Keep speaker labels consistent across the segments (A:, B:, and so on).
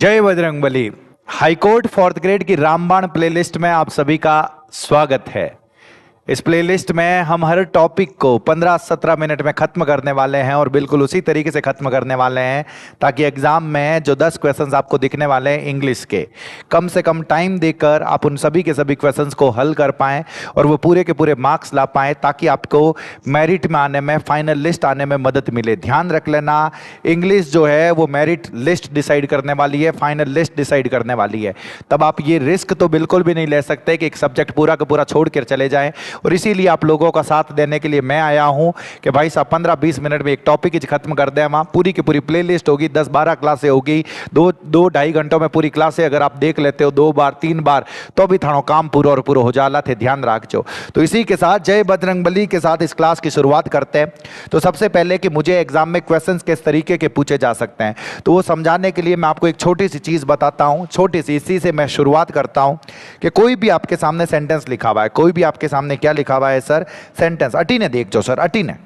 A: जय Bajrangbali. High court fourth grade की रामबाण प्लेलिस्ट में आप सभी का स्वागत है। इस प्लेलिस्ट में हम हर टॉपिक को 15-17 मिनट में खत्म करने वाले हैं और बिल्कुल उसी तरीके से खत्म करने वाले हैं ताकि एग्जाम में जो 10 क्वेश्चंस आपको दिखने वाले हैं इंग्लिश के, कम से कम टाइम देकर आप उन सभी के सभी क्वेश्चंस को हल कर पाएं और वो पूरे के पूरे मार्क्स ला पाएं ताकि आपको मेरिट में आने में, फाइनल लिस्ट आने में मदद मिले। ध्यान रख लेना, इंग्लिश जो है वो मेरिट लिस्ट डिसाइड करने वाली है, फाइनल लिस्ट डिसाइड करने वाली है। तब आप ये रिस्क तो बिल्कुल भी नहीं ले सकते कि एक सब्जेक्ट पूरा का पूरा छोड़ कर चले जाएं। और इसीलिए आप लोगों का साथ देने के लिए मैं आया हूं कि भाई साहब 15-20 मिनट में एक टॉपिक ही खत्म कर दें। वहाँ पूरी की पूरी प्लेलिस्ट होगी, 10-12 क्लासें होगी, 2-2.5 घंटों में पूरी क्लासें अगर आप देख लेते हो 2 बार 3 बार तो भी थानो काम पूरा और पूरा हो जाला थे। ध्यान रखो। तो इसी के साथ जय बजरंगबली के साथ इस क्लास की शुरुआत करते हैं। तो सबसे पहले कि मुझे एग्जाम में क्वेश्चन किस तरीके के पूछे जा सकते हैं, तो वो समझाने के लिए मैं आपको एक छोटी सी चीज़ बताता हूँ। छोटी सी, इसी से मैं शुरुआत करता हूँ कि कोई भी आपके सामने सेंटेंस लिखा हुआ है, कोई भी आपके सामने क्या लिखा हुआ है सर, सेंटेंस। अटी ने देख जो सर, अटी ने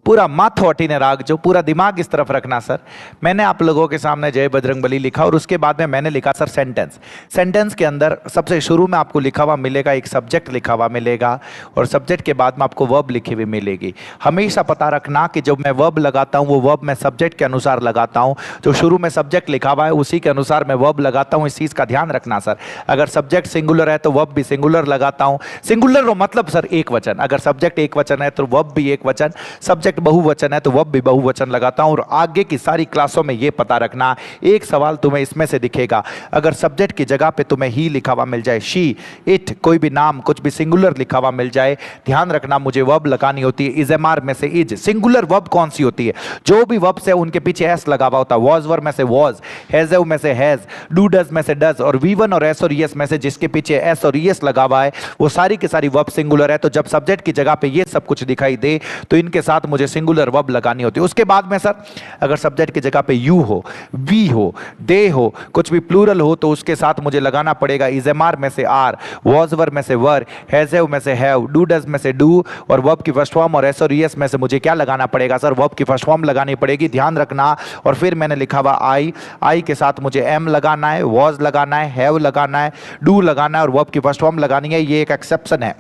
A: पूरा माथो अटी ने राग जो, पूरा दिमाग इस तरफ रखना सर। मैंने आप लोगों के सामने जय बजरंगबली लिखा और उसके बाद में मैंने लिखा सर सेंटेंस। सेंटेंस के अंदर सबसे शुरू में आपको लिखा हुआ मिलेगा, एक सब्जेक्ट लिखा हुआ मिलेगा और सब्जेक्ट के बाद में आपको वर्ब लिखी हुई मिलेगी। हमेशा पता रखना कि जब मैं वर्ब लगाता हूं वो वर्ब मैं सब्जेक्ट के अनुसार लगाता हूं। जो शुरू में सब्जेक्ट लिखा हुआ है उसी के अनुसार मैं वर्ब लगाता हूं। इस चीज़ का ध्यान रखना सर। अगर सब्जेक्ट सिंगुलर है तो वर्ब भी सिंगुलर लगाता हूं। सिंगुलर मतलब सर एक वचन, अगर सब्जेक्ट एक वचन है तो वर्ब भी एक वचन, सब्जेक्ट बहुवचन है तो वर्ब भी बहुवचन लगाता हूं। और आगे की सारी क्लासों में यह पता रखना, एक सवाल तुम्हें इसमें से दिखेगा, अगर सब्जेक्ट की जगह पे तुम्हें ही लिखा हुआ मिल जाए, शी, इट, कोई भी नाम कुछ भी सिंगुलर लिखा हुआ मिल जाए, ध्यान रखना मुझे वर्ब लगानी होती है। इजएमआर में से इज, सिंगुलर वर्ब कौन सी होती है? जो भी वर्ब से उनके पीछे एस लगा हुआ होता है। वॉज वर्ब में से वॉज, हैज़ में से हैज, डू डज में से डज, और वी1 और एस और ईएस में से जिसके पीछे एस और ईएस लगा हुआ है वो सारी की सारी वर्ब सिंगुलर है। तो जब सब्जेक्ट की जगह पे ये सब कुछ दिखाई दे तो इनके साथ मुझे सिंगुलर वर्ब लगानी होती है। उसके बाद में सर अगर सब्जेक्ट की जगह पे यू हो, वी हो, दे हो, कुछ भी प्लूरल हो तो उसके साथ मुझे लगाना पड़ेगा इजएमआर में से आर, वॉज वर्ब में से वर, हैज़ में से हैव, डू डज में से डू, और वर्ब की फर्स्ट फॉर्म और एस और ईएस में से मुझे क्या लगाना पड़ेगा सर, वर्ब की फर्स्ट फॉर्म लगानी पड़ेगी। ध्यान रखना। और फिर मैंने लिखा हुआ आई, आई के साथ मुझे एम लगाना है, वॉज लगाना है, हैव लगाना है, डू लगाना है और वर्ब की फर्स्ट फॉर्म लगानी है। ये एक एक्सेप्शन है,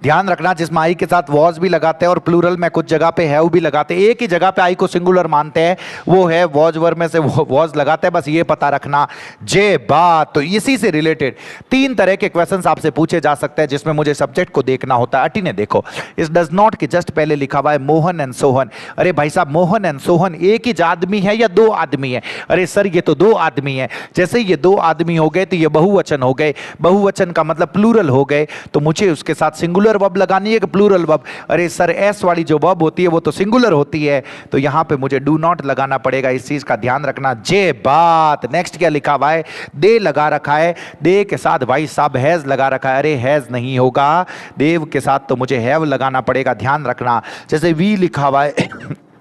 A: ध्यान रखना, जिसमें आई के साथ वॉज भी लगाते हैं और प्लूरल में कुछ जगह पे हैव भी लगाते हैं। एक ही जगह पे आई को सिंगुलर मानते हैं, वो है वॉज वर्ब में से वॉज लगाते हैं। बस ये पता रखना जे बात। तो इसी से रिलेटेड 3 तरह के क्वेश्चंस आपसे पूछे जा सकते हैं जिसमें मुझे सब्जेक्ट को देखना होता है। अटी ने देखो, इस डज नॉट के जस्ट पहले लिखा हुआ है मोहन एंड सोहन। अरे भाई साहब, मोहन एंड सोहन एक ही आदमी है या 2 आदमी है? अरे सर ये तो 2 आदमी है। जैसे ये 2 आदमी हो गए तो ये बहुवचन हो गए, बहुवचन का मतलब प्लूरल हो गए, तो मुझे उसके साथ सिंगुलर वर्ब लगानी है कि प्लूरल वर्ब? अरे सर एस वाली जो वर्ब होती है वो तो सिंगुलर होती है, तो यहां पे मुझे डू नॉट लगाना पड़ेगा। इस चीज का ध्यान रखना। जे बात। नेक्स्ट क्या लिखा हुआ है? दे लगा रखा है, दे के साथ भाई साहब हैज लगा रखा है। अरे हैज नहीं होगा, देव के साथ तो मुझे हैव लगाना पड़ेगा। ध्यान रखना। जैसे वी लिखा हुआ है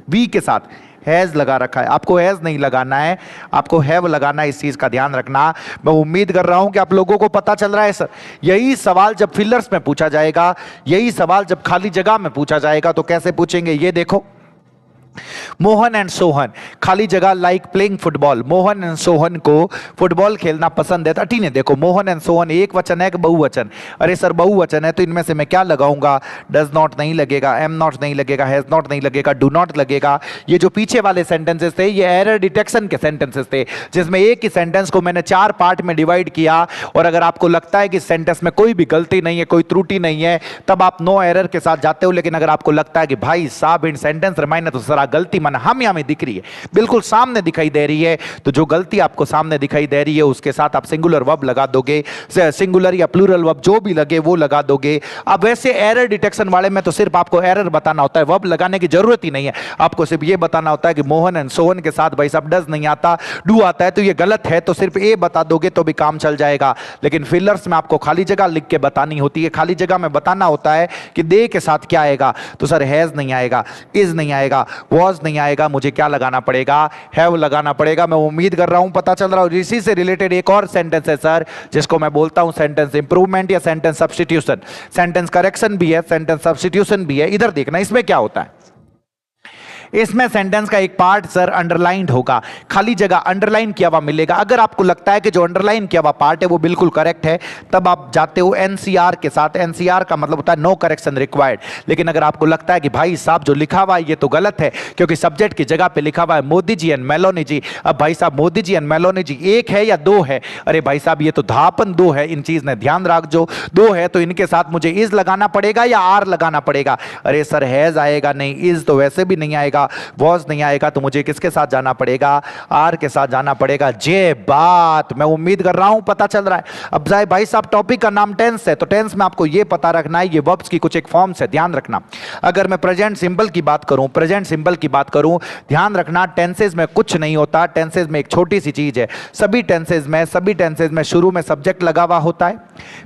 A: वी के साथ हैज लगा रखा है, आपको हैज नहीं लगाना है, आपको हैव लगाना है। इस चीज का ध्यान रखना। मैं उम्मीद कर रहा हूं कि आप लोगों को पता चल रहा है सर। यही सवाल जब फिलर्स में पूछा जाएगा, यही सवाल जब खाली जगह में पूछा जाएगा तो कैसे पूछेंगे ये देखो। मोहन एंड सोहन, खाली जगह like playing football. Mohan and Sohan को फुटबॉल खेलना पसंद है। तो अटी ने देखो, मोहन एंड सोहन एक वचन है कि बहुवचन? अरे सर बहुवचन है, तो इनमें से मैं क्या लगाऊंगा? डज नॉट नहीं लगेगा, एम नॉट नहीं लगेगा, हैज नॉट नहीं लगेगा, डू नॉट लगेगा। ये जो पीछे वाले सेंटेंसेस थे ये एरर डिटेक्शन के सेंटेंसेस थे, जिसमें एक ही सेंटेंस को मैंने 4 पार्ट में डिवाइड किया। और अगर आपको लगता है कि सेंटेंस में कोई भी गलती नहीं है, कोई त्रुटि नहीं है, तब आप नो एरर के साथ जाते हो। लेकिन अगर आपको लगता है कि भाई साहब इन सेंटेंस रिमाइंडर तो सारा गलती मन हम यहां में दिख रही है, बिल्कुल सामने दिखाई दे रही है, तो जो गलती आपको सामने दिखाई दे रही है उसके साथ आप सिंगुलर वर्ब लगा दोगे, सिंगुलर या प्लूरल वर्ब जो भी लगे वो लगा दोगे। अब वैसे एरर डिटेक्शन वाले में तो सिर्फ आपको एरर बताना होता है, वर्ब लगाने की जरूरत ही नहीं है। आपको सिर्फ ये बताना होता है कि मोहन एंड सोहन के साथ भाई साहब डज नहीं आता, डू आता है, तो ये गलत है, तो सिर्फ ए बता दोगे तो भी काम चल जाएगा। लेकिन फिलर्स में आपको खाली जगह लिख के बतानी होती है। खाली जगह में बताना होता है कि दे के साथ क्या आएगा, तो सर हैज नहीं आएगा, इज नहीं आएगा, वॉज नहीं आएगा, मुझे क्या लगाना पड़ेगा? हैव लगाना पड़ेगा। मैं उम्मीद कर रहा हूं पता चल रहा है। इसी से रिलेटेड एक और सेंटेंस है सर जिसको मैं बोलता हूं सेंटेंस इंप्रूवमेंट या सेंटेंस सब्स्टिट्यूशन। सेंटेंस करेक्शन भी है, सेंटेंस सब्स्टिट्यूशन भी है। इधर देखना इसमें क्या होता है। इसमें सेंटेंस का एक पार्ट सर अंडरलाइंड होगा, खाली जगह अंडरलाइन किया हुआ मिलेगा। अगर आपको लगता है कि जो अंडरलाइन किया हुआ पार्ट है वो बिल्कुल करेक्ट है, तब आप जाते हो एनसीआर के साथ। एनसीआर का मतलब होता है नो करेक्शन रिक्वायर्ड। लेकिन अगर आपको लगता है कि भाई साहब जो लिखा हुआ है ये तो गलत है, क्योंकि सब्जेक्ट की जगह पे लिखा हुआ है मोदी जी एंड मेलोनी जी। अब भाई साहब मोदी जी एंड मेलोनी जी एक है या दो है? अरे भाई साहब ये तो धापन दो है, इन चीज ने ध्यान रख। जो दो है तो इनके साथ मुझे इज लगाना पड़ेगा या आर लगाना पड़ेगा? अरे सर हैज आएगा नहीं, इज तो वैसे भी नहीं आएगा, वॉज नहीं आएगा, तो मुझे किसके साथ जाना पड़ेगा? आर के साथ जाना पड़ेगा। जे बात मैं उम्मीद कर रहा हूं पता चल रहा है। अब भाई साहब टॉपिक का नाम टेंस है, तो टेंस में आपको यह पता रखना है ये वर्ब्स की कुछ एक फॉर्म्स है, ध्यान रखना। अगर मैं प्रेजेंट सिंपल की बात करूं, प्रेजेंट सिंपल की बात करूं, ध्यान रखना टेंसेज में कुछ नहीं होता। टेंसेज में एक छोटी सी चीज है, सभी टेंसेज में शुरू में सब्जेक्ट लगा हुआ होता है,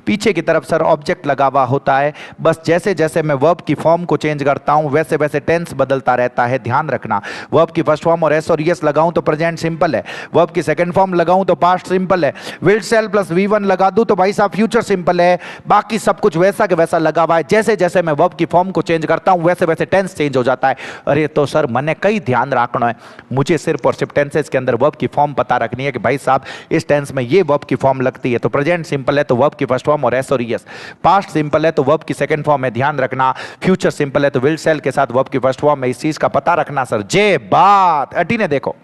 A: पीछे की तरफ सर ऑब्जेक्ट लगा हुआ होता है। बस जैसे जैसे मैं वर्ब की फॉर्म को चेंज करता हूं वैसे वैसे टेंस बदलता रहता है, ध्यान रखना। वर्ब की फर्स्ट फॉर्म और एस और यस लगाऊं तो प्रेजेंट सिंपल है, वर्ब की सेकंड फॉर्म लगाऊं तो पास्ट सिंपल है, विल शैल प्लस V1 लगा दूं तो भाई साहब फ्यूचर सिंपल है। बाकी सब कुछ वैसा के वैसा लगा हुआ है। जैसे जैसे मैं वर्ब की फॉर्म को चेंज करता हूं वैसे वैसे टेंस चेंज हो जाता है। अरे तो सर मैंने कई ध्यान रखना है, मुझे सिर्फ और सिर्फ टेंसेज के अंदर वर्ब की फॉर्म पता रखनी है कि भाई साहब इस टेंस में ये वर्ब की फॉर्म लगती है, तो प्रेजेंट सिंपल है तो वर्ब की फर्स्ट फॉर्म और एस और यस, पास्ट सिंपल है तो वर्ब की सेकंड फॉर्म है, ध्यान रखना। फ्यूचर सिंपल है तो विल शैल के साथ वर्ब की फर्स्ट फॉर्म है, इस चीज का पता रखना सर। जे बात अटी ने देखो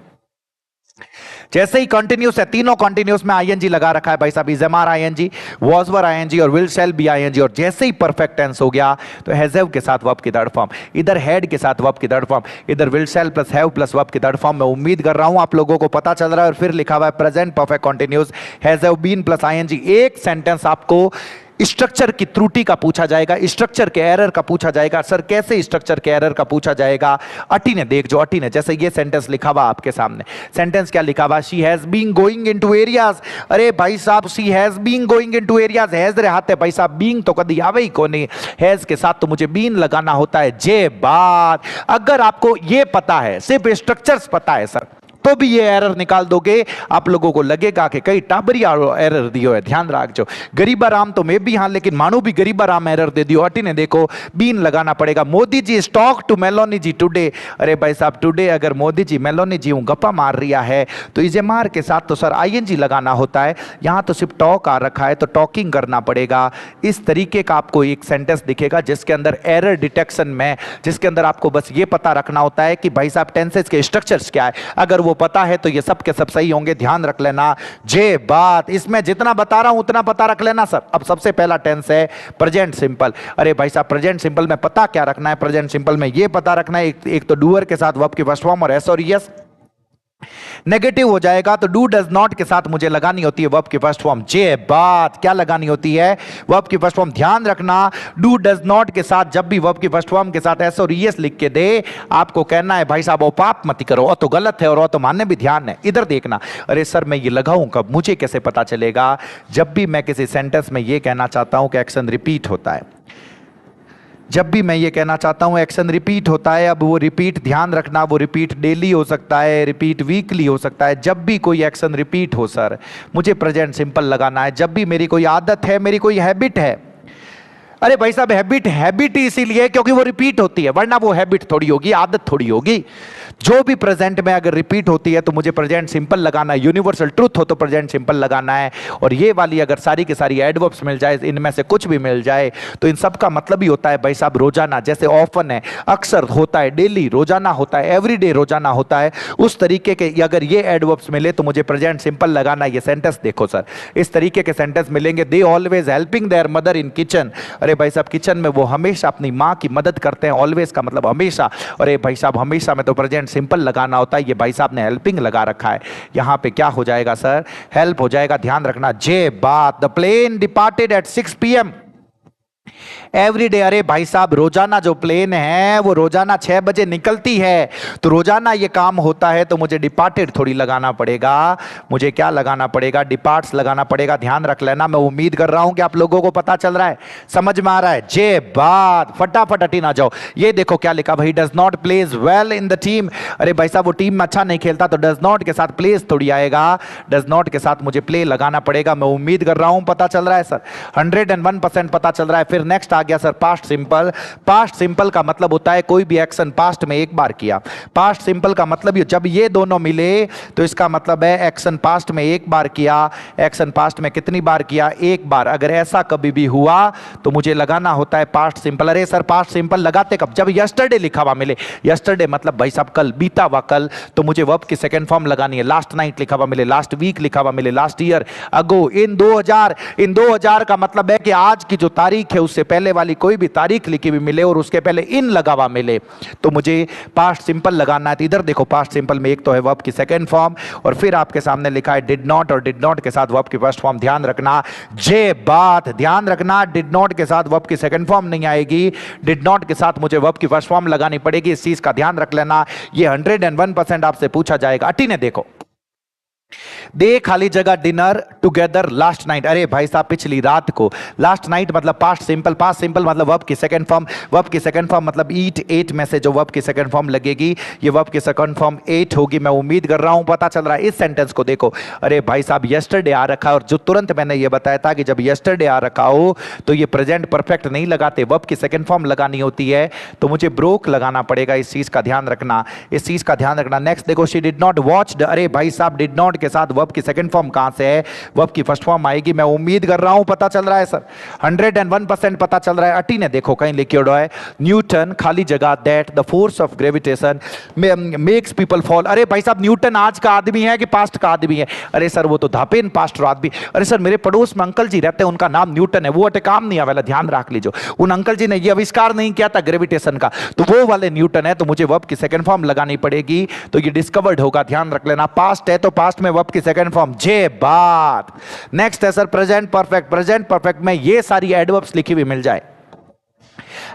A: जैसे ही कंटिन्यूस है, तीनों कंटिन्यूस में आईएनजी लगा रखा है भाई साहब, is am are ING, was were ING और विल शैल बी आईएनजी। और जैसे ही परफेक्ट टेंस हो गया तो हैज हैव के साथ वर्ब की थर्ड फॉर्म, इधर हैड के साथ वर्ब की थर्ड फॉर्म, इधर will shell plus have plus verb की थर्ड फॉर्म। मैं उम्मीद कर रहा हूं आप लोगों को पता चल रहा है। और फिर लिखा हुआ है present perfect continuous, has have been plus ING. एक सेंटेंस आपको स्ट्रक्चर की त्रुटि का पूछा जाएगा, स्ट्रक्चर के एरर का पूछा जाएगा। सर कैसे स्ट्रक्चर के एरर का पूछा जाएगा? अटी ने देख, जो अटी ने जैसे ये सेंटेंस लिखा हुआ आपके सामने, सेंटेंस क्या लिखा हुआ? She has been going into areas. अरे भाई साहब she has been going into areas, has रे हाथ है भाई साहब, बीइंग तो कभी आवे ही को नहीं, हैज के साथ तो मुझे बीन लगाना होता है। जे बात अगर आपको ये पता है, सिर्फ स्ट्रक्चर्स पता है सर, तो भी ये एरर निकाल दोगे, आप लोगों को लगेगा कि कई टाबरिया एरर दियो है। ध्यान रखो, गरीबा राम तो मैं भी हाँ, लेकिन मानो भी गरीबा राम एरर दे दियो। अटी ने देखो बीन लगाना पड़ेगा। Modi ji stock to Meloni ji today. अरे भाई साहब टुडे अगर मोदी जी मेलोनी जी गप्पा मार रिया है तो इजे मार के साथ तो सर आईएनजी लगाना होता है। यहां तो सिर्फ टॉक आ रखा है तो टॉकिंग करना पड़ेगा। इस तरीके का आपको एक सेंटेंस दिखेगा जिसके अंदर एरर डिटेक्शन में, जिसके अंदर आपको बस ये पता रखना होता है कि भाई साहब टेंसेस के स्ट्रक्चर्स क्या है। अगर वो पता है तो ये सब के सब सही होंगे, ध्यान रख लेना। जे बात इसमें जितना बता रहा हूं उतना पता रख लेना सर। अब सबसे पहला टेंस है प्रेजेंट सिंपल। अरे भाई साहब प्रेजेंट सिंपल में पता क्या रखना है? प्रेजेंट सिंपल में ये पता रखना है एक तो डूअर के साथ वर्ब की फर्स्ट फॉर्म और एस और यस। नेगेटिव हो जाएगा तो डू डज नॉट के साथ मुझे लगानी होती है वर्ब की फर्स्ट फॉर्म। जे बात क्या लगानी होती है? वर्ब की फर्स्ट फॉर्म। ध्यान रखना डू डज नॉट के साथ जब भी वर्ब की फर्स्ट फॉर्म के साथ एस और यस लिख के दे, आपको कहना है भाई साहब वो पाप मत करो, तो गलत है और तो मानने भी ध्यान है। इधर देखना, अरे सर मैं ये लगाऊं कब, मुझे कैसे पता चलेगा? जब भी मैं किसी सेंटेंस में ये कहना चाहता हूं कि एक्शन रिपीट होता है, जब भी मैं ये कहना चाहता हूं एक्शन रिपीट होता है। अब वो रिपीट ध्यान रखना, वो रिपीट डेली हो सकता है, रिपीट वीकली हो सकता है। जब भी कोई एक्शन रिपीट हो सर मुझे प्रेजेंट सिंपल लगाना है। जब भी मेरी कोई आदत है, मेरी कोई हैबिट है, अरे भाई साहब हैबिट इसीलिए क्योंकि वो रिपीट होती है, वरना वो हैबिट थोड़ी होगी, आदत थोड़ी होगी। जो भी प्रेजेंट में अगर रिपीट होती है तो मुझे प्रेजेंट सिंपल लगाना है। यूनिवर्सल ट्रूथ हो तो प्रेजेंट सिंपल लगाना है। और ये वाली अगर सारी की सारी एडवर्ब्स मिल जाए, इनमें से कुछ भी मिल जाए, तो इन सब का मतलब ही होता है भाई साहब रोजाना। जैसे ऑफन है, अक्सर होता है, डेली रोजाना होता है, एवरीडे रोजाना होता है, उस तरीके के अगर ये एडवर्ब्स मिले तो मुझे प्रेजेंट सिंपल लगाना है। ये सेंटेंस देखो सर, इस तरीके के सेंटेंस मिलेंगे। They always helping there mother in kitchen. अरे भाई साहब किचन में वो हमेशा अपनी माँ की मदद करते हैं। ऑलवेज का मतलब हमेशा। अरे भाई साहब हमेशा में तो प्रेजेंट सिंपल लगाना होता है। ये भाई साहब ने हेल्पिंग लगा रखा है, यहां पे क्या हो जाएगा सर? हेल्प हो जाएगा। ध्यान रखना। जे बात the plane departed at 6 PM every day. अरे भाई साहब रोजाना जो प्लेन है वो रोजाना 6 बजे निकलती है, तो रोजाना ये काम होता है तो मुझे डिपार्टेड थोड़ी लगाना पड़ेगा, मुझे क्या लगाना पड़ेगा? डिपार्ट्स लगाना पड़ेगा। ध्यान रख लेना। मैं उम्मीद कर रहा हूं कि आप लोगों को पता चल रहा है, समझ में आ रहा है। जे बात फटाफट हटी ना जाओ। ये देखो क्या लिखा भाई, does not pledge well in the team. अरे भाई साहब वो टीम में अच्छा नहीं खेलता तो डज नॉट के साथ प्लेज थोड़ी आएगा, डज नॉट के साथ मुझे प्ले लगाना पड़ेगा। मैं उम्मीद कर रहा हूं पता चल रहा है सर, 101% पता चल रहा है। फिर नेक्स्ट आ गया sir past simple. Past simple का मतलब होता है कोई भी एक्शन पास्ट में एक बार किया। पास्ट सिंपल का मतलब जब ये दोनों मिले तो इसका मतलब है एक्शन पास्ट में एक बार किया। एक्शन पास्ट में कितनी बार किया? एक बार। अगर ऐसा कभी भी हुआ तो मुझे लगाना होता है पास्ट सिंपल। अरे सर पास्ट सिंपल लगाते कब? जब यस्टरडे लिखा हुआ मिले। यस्टरडे मतलब भाई साहब कल, बीता हुआ कल, तो मुझे वर्ब की सेकंड फॉर्म लगानी है। लास्ट नाइट लिखा हुआ मिले, लास्ट वीक लिखा हुआ मिले, लास्ट ईयर, अगो, इन 2000 का मतलब है कि आज की जो तारीख है उससे पहले वाली कोई भी तारीख लिखी हुई मिले और उसके पहले इन लगा हुआ मिले तो मुझे पास्ट सिंपल लगाना है। तो इधर देखो पास्ट सिंपल में एक तो है वर्ब की सेकंड फॉर्म और फिर आपके सामने लिखा है डिड नॉट, और डिड नॉट के साथ वर्ब की फर्स्ट फॉर्म। ध्यान रखना जे बात, ध्यान रखना डिड नॉट के साथ वर्ब की सेकंड फॉर्म नहीं आएगी। डिड नॉट के साथ मुझे वर्ब की फर्स्ट फॉर्म लगानी पड़ेगी। इस चीज का ध्यान रख लेना। ये 101% आपसे पूछा जाएगा। अटी ने देखो दे खाली जगह डिनर टुगेदर लास्ट नाइट। अरे भाई साहब पिछली रात को। लास्ट नाइट मतलब पास्ट सिंपल। पास्ट सिंपल मतलब वर्ब की सेकंड फॉर्म। वर्ब की सेकंड फॉर्म मतलब ईट, एट में से जो वर्ब की सेकंड फॉर्म लगेगी ये वर्ब की सेकंड फॉर्म एट होगी। मैं उम्मीद कर रहा हूं पता चल रहा है। इस सेंटेंस को देखो, अरे भाई साहब यस्टरडे आ रखा है और जो तुरंत मैंने ये बताया था कि जब यस्टरडे आ रखा हो तो ये प्रेजेंट परफेक्ट नहीं लगाते, वर्ब की सेकंड फॉर्म लगानी होती है तो मुझे ब्रोक लगाना पड़ेगा। इस चीज का ध्यान रखना, इस चीज का ध्यान रखना। नेक्स्ट देखो शी डिड नॉट वॉच। अरे भाई साहब डिड नॉट के साथ वर्ब की सेकंड फॉर्म कहां से है? वर्ब की फर्स्ट फॉर्म आएगी। मैं उम्मीद कर रहा हूं पता चल रहा है सर। 101% पता चल रहा है। अटी ने देखो कहीं लिखे हुआ है न्यूटन खाली जगह that the force of gravitation makes people fall. अरे भाई साहब न्यूटन आज का आदमी है कि पास्ट का आदमी है? अरे सर वो तो धापेन पास्ट आदमी। अरे सर मेरे पड़ोस में अंकल जी रहते हैं उनका नाम न्यूटन है, वो अटे काम नहीं आवेला, ध्यान रख लीजिए। उन अंकल जी ने ये आविष्कार नहीं किया था ग्रेविटेशन का, तो वो वाले न्यूटन है। तो मुझे वर्ब की सेकंड फॉर्म लगानी पड़ेगी तो ये डिस्कवर्ड होगा। ध्यान रख लेना। पास्ट है तो पास्ट में वर्ब की सेकंड फॉर्म जे बात। नेक्स्ट है sir present perfect. Present perfect में ये सारी एडवर्ब्स लिखी हुई मिल जाए।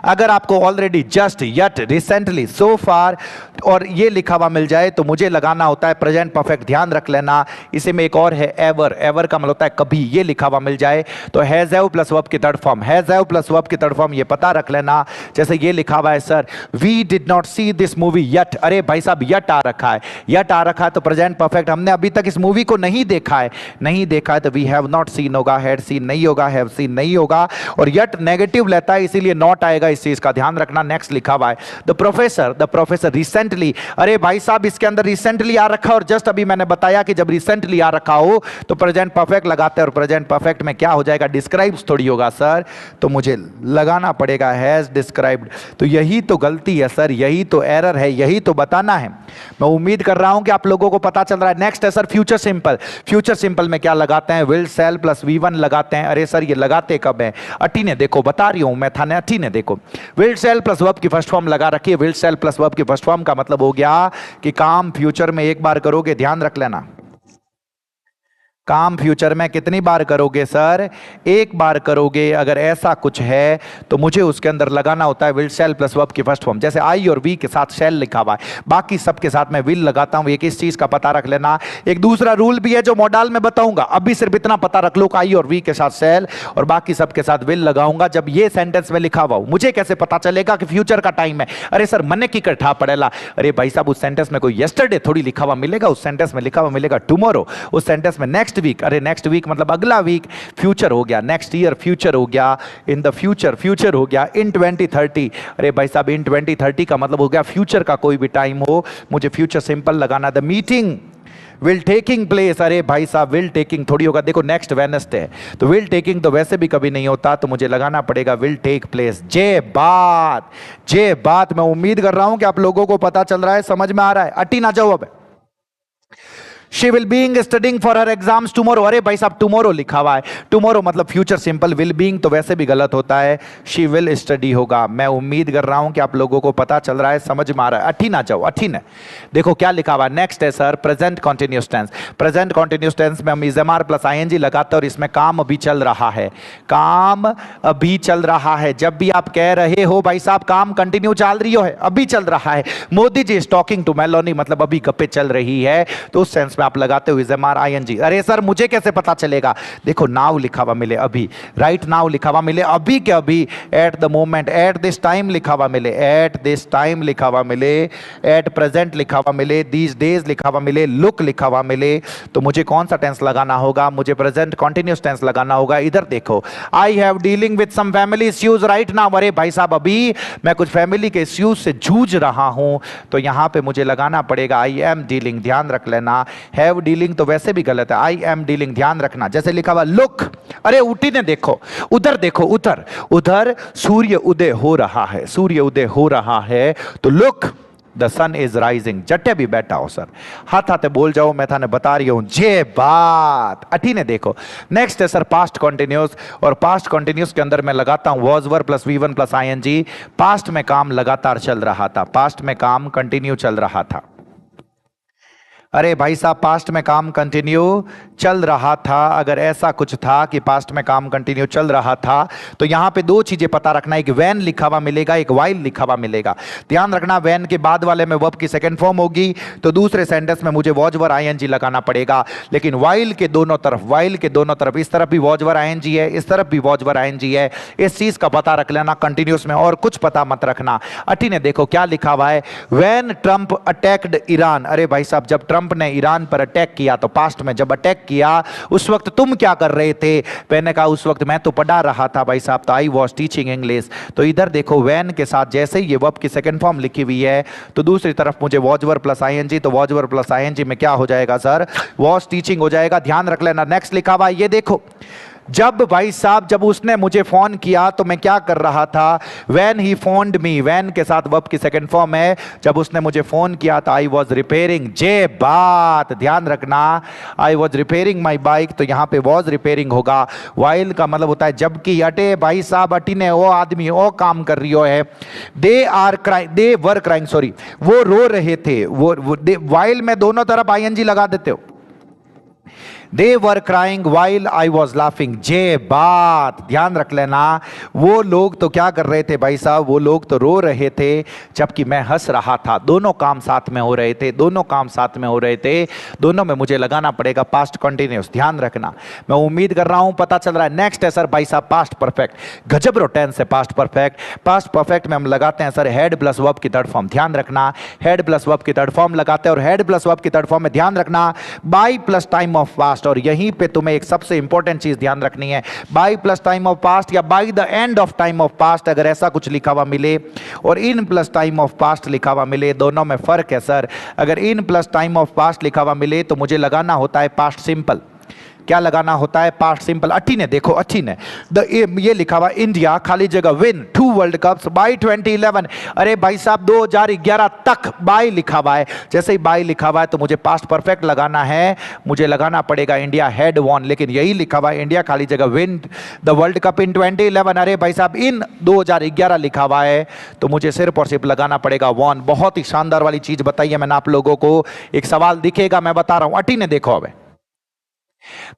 A: अगर आपको ऑलरेडी, जस्ट, यट, रिसेंटली, सो फार और ये लिखा हुआ मिल जाए तो मुझे लगाना होता है प्रेजेंट परफेक्ट। ध्यान रख लेना। इसी में एक और है एवर। एवर का मतलब होता है कभी। ये लिखा हुआ मिल जाए तो हैज हैव प्लस वर्ब की third form. Has have plus verb की थर्ड फॉर्म ये पता रख लेना। जैसे ये लिखा हुआ है sir we did not see this movie yet. अरे भाई साहब यट आ रखा है, यट आ रखा है तो प्रेजेंट परफेक्ट। हमने अभी तक इस मूवी को नहीं देखा है, नहीं देखा है तो वी हैव नॉट सीन होगा, हैड सीन नहीं होगा, हैव सीन नहीं होगा। और यट नेगेटिव लेता है इसीलिए नॉट आएगा। इस चीज का ध्यान रखना। नेक्स्ट लिखा हुआ है द प्रोफेसर रिसेंटली। अरे भाई साहब इसके अंदर रिसेंटली आ रखा और जस्ट अभी मैंने बताया कि जब रिसेंटली आ रखा हो तो प्रेजेंट परफेक्ट लगाते हैं और प्रेजेंट परफेक्ट में क्या हो जाएगा? डिस्क्राइब्स थोड़ी होगा सर, तो मुझे लगाना पड़ेगा हैज डिस्क्राइब्ड। तो यही तो गलती है सर, यही तो एरर है, यही तो बताना है। मैं उम्मीद कर रहा हूं कि आप लोगों को पता चल रहा है। नेक्स्ट है sir future simple. Future simple में क्या लगाते हैं? विल, शैल प्लस V1 लगाते हैं। अरे सर ये लगाते कब है? अटी ने देखो बता रही हूं मैं, थाने अटी ने देखो विल शैल प्लस वर्ब की फर्स्ट फॉर्म लगा रखी है। विल शैल प्लस वर्ब की फर्स्ट फॉर्म का मतलब हो गया कि काम फ्यूचर में एक बार करोगे। ध्यान रख लेना। काम फ्यूचर में कितनी बार करोगे सर? एक बार करोगे। अगर ऐसा कुछ है तो मुझे उसके अंदर लगाना होता है विल शैल प्लस वर्ब की फर्स्ट फॉर्म। जैसे आई और वी के साथ शैल लिखा हुआ है, बाकी सब के साथ मैं विल लगाता हूं। एक इस चीज का पता रख लेना। एक दूसरा रूल भी है जो मॉडल में बताऊंगा, अभी सिर्फ इतना पता रख लो कि आई और वी के साथ शैल और बाकी सब के साथ विल लगाऊंगा जब ये सेंटेंस में लिखा हुआ हो। मुझे कैसे पता चलेगा कि फ्यूचर का टाइम है? अरे सर मने की कट्ठा पड़ेला। अरे भाई साहब उस सेंटेंस में कोई यस्टरडे थोड़ी लिखा हुआ मिलेगा, उस सेंटेंस में लिखा हुआ मिलेगा टुमारो, उस सेंटेंस में नेक्स्ट वीक। अरे नेक्स्ट वीक मतलब अगला वीक, फ्यूचर हो गया। नेक्स्ट ईयर फ्यूचर हो गया। इन द फ्यूचर फ्यूचर हो गया। इन 2030। अरे भाई साहब इन 2030 का मतलब हो गया फ्यूचर का कोई भी टाइम हो, मुझे फ्यूचर सिंपल लगाना। The meeting will taking place. अरे भाई साहब विल टेकिंग थोड़ी होगा। देखो नेक्स्ट वेडनेसडे है तो विल टेकिंग तो वैसे भी कभी नहीं होता तो मुझे लगाना पड़ेगा विल टेक प्लेस। जे बात। मैं उम्मीद कर रहा हूं कि आप लोगों को पता चल रहा है, समझ में आ रहा है। अटी ना जाओ अब। She will being studying for her exams tomorrow। अरे भाई साहब tomorrow लिखा हुआ है। tomorrow मतलब फ्यूचर सिंपल। will being तो वैसे भी गलत होता है, she will study होगा। मैं उम्मीद कर रहा हूं कि आप लोगों को पता चल रहा है, समझ में आ रहा है। अठी ना जाओ, अठी ने देखो क्या लिखा हुआ है। नेक्स्ट है sir present continuous tense. Present continuous tense में हम इजमार प्लस ING लगाते हैं और इसमें काम अभी चल रहा है। काम अभी चल रहा है। जब भी आप कह रहे हो भाई साहब काम कंटिन्यू चल रही है, अभी चल रहा है। Modi ji is talking to Meloni मतलब अभी गप्पे चल रही है, तो उस सेंस में आप लगाते हो is am are I N G. अरे सर मुझे कैसे पता चलेगा? देखो नाउ लिखा हुआ मिले अभी, राइट नाउ लिखा हुआ मिले अभी के अभी, at the moment, at this time लिखा हुआ मिले, एट दिस टाइम लिखा हुआ मिले, एट प्रेजेंट लिखा हुआ मिले, दीज डेज लिखा हुआ मिले, लुक लिखा हुआ मिले, तो मुझे कौन सा टेंस लगाना होगा? मुझे प्रेजेंट कॉन्टिन्यूस टेंस लगाना होगा। इधर देखो, I have dealing with some family issues right now. अरे भाई साहब अभी मैं कुछ फैमिली के इश्यूज से जूझ रहा हूं, तो यहां पे मुझे लगाना पड़ेगा आई एम डीलिंग। ध्यान रख लेना, हैव डीलिंग तो वैसे भी गलत है, आई एम डीलिंग ध्यान रखना। जैसे लिखा हुआ लुक, अरे ऊटी ने देखो, उधर देखो, उधर उधर सूर्य उदय हो रहा है, सूर्य उदय हो रहा है, तो look the sun is rising. जट्टे भी बैठा हो सर, हाथ हाथे बोल जाओ, मैं थाने बता रही हूं जे बात। अठी ने देखो, नेक्स्ट है सर पास्ट कॉन्टिन्यूस, और पास्ट कॉन्टिन्यूस के अंदर मैं लगाता हूं was were plus V one plus I N G. Past में काम लगातार चल रहा था, पास्ट में काम कंटिन्यू चल रहा था। अरे भाई साहब पास्ट में काम कंटिन्यू चल रहा था, अगर ऐसा कुछ था कि पास्ट में काम कंटिन्यू चल रहा था, तो यहां पे दो चीजें पता रखना, एक वैन लिखा हुआ मिलेगा, एक वाइल लिखा हुआ मिलेगा। ध्यान रखना, वैन के बाद वाले में वर्ब की सेकंड फॉर्म होगी, तो दूसरे सेंटेंस में मुझे वॉज वर आईएनजी लगाना पड़ेगा। लेकिन वाइल के दोनों तरफ, वाइल के दोनों तरफ, इस तरफ भी वॉज वर आईएनजी है, इस तरफ भी वॉज वर आईएनजी है। इस चीज का पता रख लेना कंटिन्यूस में, और कुछ पता मत रखना। अठी ने देखो क्या लिखा हुआ है, व्हेन ट्रंप अटैक्ड ईरान। अरे भाई साहब जब ट्रंप ने ईरान पर अटैक किया, तो पास्ट में जब अटैक किया उस वक्त तुम क्या कर रहे थे? मैंने कहा उस वक्त मैं तो पढ़ा रहा था भाई साहब, तो आई वॉज टीचिंग इंग्लिश। तो इधर देखो वैन के साथ जैसे ही ये वर्ब की सेकंड फॉर्म लिखी हुई है, तो दूसरी तरफ मुझे वॉज वर प्लस आईएनजी, तो वॉज वर प्लस आईएनजी में क्या हो जाएगा सर? वॉज टीचिंग हो जाएगा। ध्यान रख लेना। नेक्स्ट लिखा हुआ ये देखो, जब भाई साहब जब उसने मुझे फोन किया तो मैं क्या कर रहा था? When he found me, when के साथ वर्ब की सेकंड फॉर्म है, जब उसने मुझे फोन किया तो आई वॉज रिपेयरिंग, जे बात। ध्यान रखना, I was repairing my bike, तो यहां पे वॉज रिपेयरिंग होगा। वाइल का मतलब होता है जबकि। अटे भाई साहब अटी ने वो आदमी वो काम कर रही है, they are crying, they were crying, sorry वो रो रहे थे, वो वाइल में दोनों तरफ आईएनजी लगा देते हो। They were crying while I was laughing, जे बात। ध्यान रख लेना, वो लोग तो क्या कर रहे थे भाई साहब? वो लोग तो रो रहे थे जबकि मैं हंस रहा था। दोनों काम साथ में हो रहे थे, दोनों काम साथ में हो रहे थे। दोनों में मुझे लगाना पड़ेगा पास्ट कंटिन्यूस। ध्यान रखना, मैं उम्मीद कर रहा हूं पता चल रहा है। नेक्स्ट है सर भाई साहब पास्ट परफेक्ट। गजब टेंस है पास्ट परफेक्ट। पास्ट परफेक्ट में हम लगाते हैं सर हेड प्लस वर्ब की थर्ड फॉर्म। ध्यान रखना, हेड प्लस वर्ब की थर्ड फॉर्म लगाते हैं, और हेड प्लस वर्ब की थर्ड फॉर्म में ध्यान रखना by plus time of past. और यहीं पे तुम्हें एक सबसे इंपॉर्टेंट चीज ध्यान रखनी है, by plus time of past या by the end of time of past. अगर ऐसा कुछ लिखा हुआ मिले और in plus time of past लिखा हुआ मिले, दोनों में फर्क है सर। अगर in plus time of past लिखा हुआ मिले तो मुझे लगाना होता है पास्ट सिंपल। क्या लगाना होता है? Past simple. अठी ने देखो, अठी ने ये लिखा हुआ इंडिया खाली जगह विन 2 वर्ल्ड कप्स बाय 2011। अरे भाई साहब 2011 तक बाय लिखा हुआ है। जैसे ही बाय लिखा हुआ है तो मुझे पास्ट परफेक्ट लगाना है, मुझे लगाना पड़ेगा इंडिया हैड वॉन। लेकिन यही लिखा हुआ है इंडिया खाली जगह विन द वर्ल्ड कप इन 2011। अरे भाई साहब इन 2011 लिखा हुआ है तो मुझे सिर्फ और सिर्फ लगाना पड़ेगा वॉन। बहुत ही शानदार वाली चीज बताई है मैंने आप लोगों को। एक सवाल दिखेगा, मैं बता रहा हूं। अठी ने देखो, अब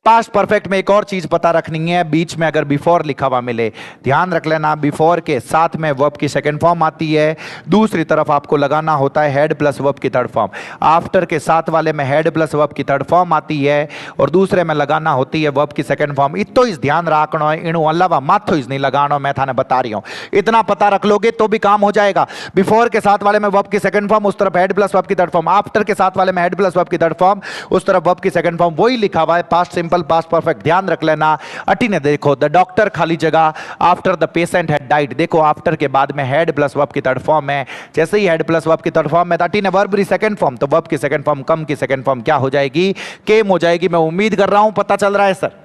A: पास्ट परफेक्ट में एक और चीज पता रखनी है, बीच में अगर बिफोर लिखा हुआ मिले, ध्यान रख लेना, बिफोर के साथ में वर्ब की सेकंड फॉर्म आती है। दूसरी तरफ आपको लगाना होता है हेड प्लस वर्ब की थर्ड फॉर्म। आफ्टर के साथ वाले में हेड प्लस वर्ब की थर्ड फॉर्म आती है, और दूसरे में लगाना होती है वर्ब की सेकंड फॉर्म। इतो इस ध्यान रखना है, इनु अलावा माथो इस नहीं लगाना, मैं थाने बता रही हूं। इतना पता रख लोगे तो भी काम हो जाएगा। बिफोर के साथ वाले में वर्ब की सेकंड फॉर्म, उस तरफ हेड प्लस वर्ब की थर्ड फॉर्म। आफ्टर के साथ वाले में हेड प्लस वर्ब की थर्ड फॉर्म, उस तरफ वर्ब की सेकंड फॉर्म। वही लिखा हुआ है पास्ट सिंपल, पास्ट परफेक्ट। ध्यान रख लेना। अटी ने देखो द डॉक्टर खाली जगह after the patient had died. देखो आफ्टर के बाद में हेड प्लस वर्ब की थर्ड फॉर्म है। जैसे ही हेड प्लस वर्ब की थर्ड फॉर्म में अटी ने वर्ब की सेकंड फॉर्म, तो वर्ब की सेकंड फॉर्म कम की सेकंड फॉर्म क्या हो जाएगी? केम हो जाएगी। मैं उम्मीद कर रहा हूं पता चल रहा है सर।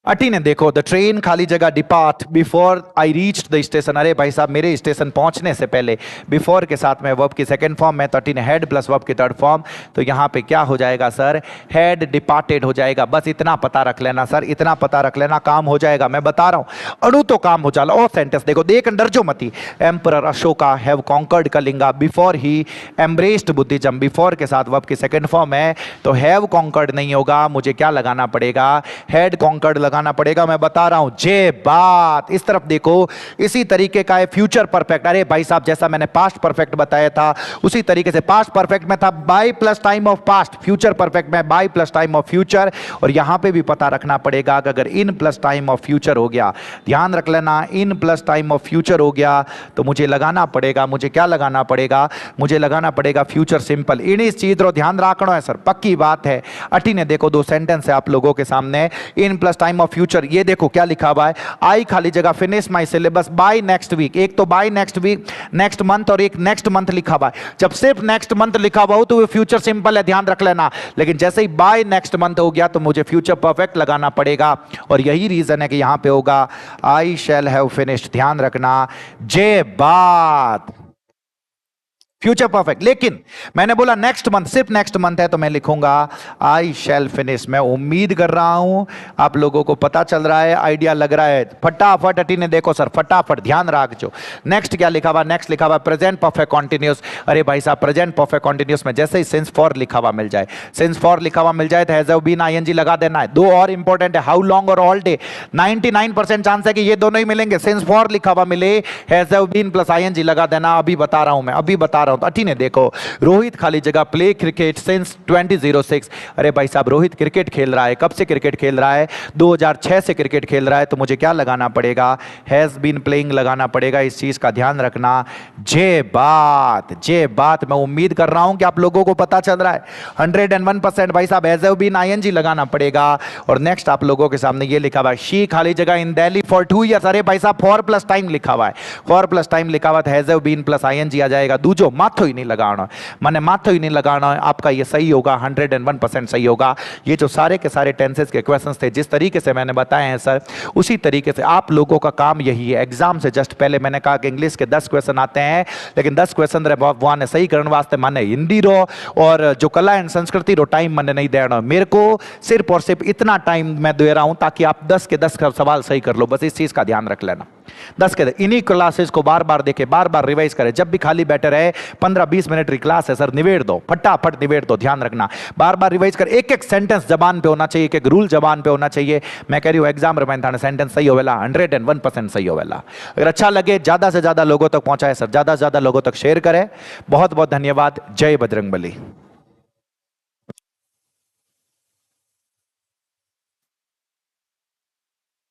A: अटी ने देखो द ट्रेन खाली जगह depart before I reached the station. अरे भाई साहब मेरे स्टेशन पहुंचने से पहले, बिफोर के साथ में वर्ब की सेकंड फॉर्म में, तो अटी ने हेड प्लस वर्ब की थर्ड फॉर्म, तो यहां पे क्या हो जाएगा सर? हेड डिपार्टेड हो जाएगा। बस इतना पता रख लेना सर, इतना पता रख लेना, काम हो जाएगा। मैं बता रहा हूं अणु तो काम हो जाला। और सेंटेंस देखो, देख अंडर जो मती emperor Ashoka have conquered Kalinga before he embraced Buddhism. Before के साथ वर्ब की सेकंड फॉर्म है तो हैव कॉन्कर्ड नहीं होगा, मुझे क्या लगाना पड़ेगा? हेड कॉन्कर्ड लगाना पड़ेगा, मैं बता रहा हूं। जे बात, इस तरफ देखो, इसी तरीके का है फ्यूचर परफेक्ट। अरे भाई साहब, जैसा मैंने पास्ट परफेक्ट बताया था उसी तरीके से पास्ट परफेक्ट में था by plus time of past, future perfect में by plus time of future. और यहां पे भी पता रखना पड़ेगा कि अगर in plus time of future हो गया, ध्यान रख लेना, in plus time of future हो गया तो मुझे लगाना पड़ेगा, मुझे क्या लगाना पड़ेगा, मुझे लगाना पड़ेगा फ्यूचर सिंपल। इन इस चीज रो ध्यान रखना है सर, पक्की बात है। अटी ने देखो, दो सेंटेंस है आप लोगों के सामने, in plus time of future, ये देखो क्या लिखा हुआ है, आई खाली जगह finish my syllabus by next week. एक तो by next week, next month, और एक नेक्स्ट मंथ लिखा हुआ है। जब सिर्फ नेक्स्ट मंथ लिखा हुआ हो तो वो फ्यूचर सिंपल है, ध्यान रख लेना। लेकिन जैसे ही बाय नेक्स्ट मंथ हो गया तो मुझे फ्यूचर परफेक्ट लगाना पड़ेगा, और यही रीजन है कि यहां पे होगा आई शैल हैव फिनिश्ड, ध्यान रखना। जे बात, फ्यूचर परफेक्ट। लेकिन मैंने बोला नेक्स्ट मंथ, सिर्फ नेक्स्ट मंथ है तो मैं लिखूंगा आई शैल फिनिश। मैं उम्मीद कर रहा हूं आप लोगों को पता चल रहा है, आइडिया लग रहा है। फटाफट अटी ने देखो सर, फटाफट ध्यान रख जो नेक्स्ट क्या लिखा हुआ, नेक्स्ट लिखा हुआ प्रेजेंट परफेक्ट कॉन्टिन्यूस। अरे भाई साहब, प्रेजेंट परफेक्ट कॉन्टिन्यूस में जैसे ही सिंस फॉर लिखा हुआ मिल जाए, सिंस फॉर लिखा हुआ मिल जाए तो हैज हैव बीन आईएनजी लगा देना है। दो और इंपॉर्टेंट है, हाउ लॉन्ग और ऑल डे। 99% चांस है कि ये दोनों ही मिलेंगे, सिंस फॉर लिखा हुआ मिले, has have been plus ING लगा देना। अभी बता रहा हूं मैं, अभी बता रहा हूं। तो अटी ने देखो, रोहित खाली जगह प्ले क्रिकेट सिंस 2006। अरे भाई साहब, रोहित क्रिकेट खेल रहा है, कब से क्रिकेट खेल रहा है, 2006 से क्रिकेट खेल रहा है। तो मुझे क्या लगाना पड़ेगा, हैज बीन प्लेइंग लगाना पड़ेगा। इस चीज का ध्यान रखना। जे बात, जे बात, मैं उम्मीद कर रहा हूं कि आप लोगों को पता चल रहा है 101%। भाई साहब, हैज हैव बीन आईएनजी लगाना पड़ेगा। और नेक्स्ट आप लोगों के सामने ये लिखा हुआ है, शी खाली जगह इन दिल्ली फॉर 2 years। अरे भाई साहब, फॉर प्लस टाइम लिखा हुआ है, फॉर प्लस टाइम लिखा हुआ है, has have been plus ING आ जाएगा। दूजो माथो ही नहीं लगाना, मैंने माथो ही नहीं लगाना है। आपका ये सही होगा, 101% सही होगा। ये जो सारे के सारे टेंसेस के क्वेश्चंस थे, जिस तरीके से मैंने बताए हैं सर, उसी तरीके से आप लोगों का काम यही है। एग्जाम से जस्ट पहले मैंने कहा कि इंग्लिश के 10 क्वेश्चन आते हैं, लेकिन 10 क्वेश्चन वहां ने सही करने वास्ते मैंने हिंदी रो और जो कला एंड संस्कृति रो टाइम मैंने नहीं देना। मेरे को सिर्फ और सिर्फ इतना टाइम मैं दे रहा हूं ताकि आप 10 के 10 सवाल सही कर लो। बस इस चीज का ध्यान रख लेना। 10 के इन्हीं क्लासेस को बार बार देखे, बार बार रिवाइज करें। जब भी खाली बैठे रहे, 15-20 मिनट की क्लास है सर, निवेड़ दो, फटाफट निवेड़ दो। ध्यान रखना, बार बार रिवाइज कर। एक एक सेंटेंस जबान पे होना चाहिए, एक एक रूल जबान पे होना चाहिए। मैं कह रही हूं एग्जाम रिमाइंड था सेंटेंस सही होवेला, 101% सही होवेला। अगर अच्छा लगे ज्यादा से ज्यादा लोगों तक पहुंचाए सर, ज्यादा से ज्यादा लोगों तक शेयर करें। बहुत बहुत धन्यवाद। जय बजरंगबली।